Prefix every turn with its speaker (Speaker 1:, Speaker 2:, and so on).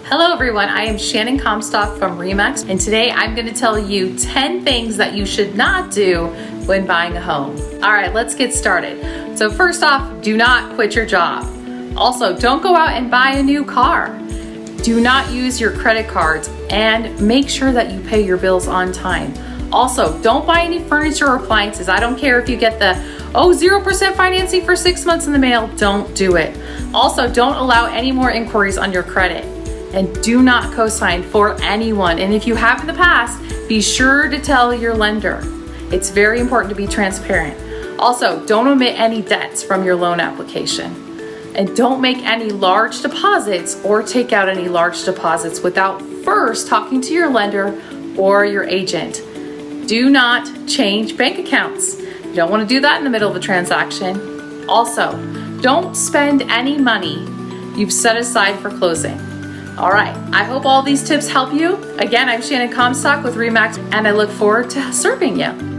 Speaker 1: Hello everyone, I am Shannon Comstock from Remax, and today I'm going to tell you 10 things that you should not do when buying a home. All right, let's get started. So first off, do not quit your job. Also, don't go out and buy a new car. Do not use your credit cards and make sure that you pay your bills on time. Also, don't buy any furniture or appliances. I don't care if you get the 0% financing for 6 months in the mail, don't do it. Also, don't allow any more inquiries on your credit. And do not co-sign for anyone. And if you have in the past, be sure to tell your lender. It's very important to be transparent. Also, don't omit any debts from your loan application. And don't make any large deposits or take out any large deposits without first talking to your lender or your agent. Do not change bank accounts. You don't want to do that in the middle of a transaction. Also, don't spend any money you've set aside for closing. All right, I hope all these tips help you. Again, I'm Shannon Comstock with Remax, and I look forward to serving you.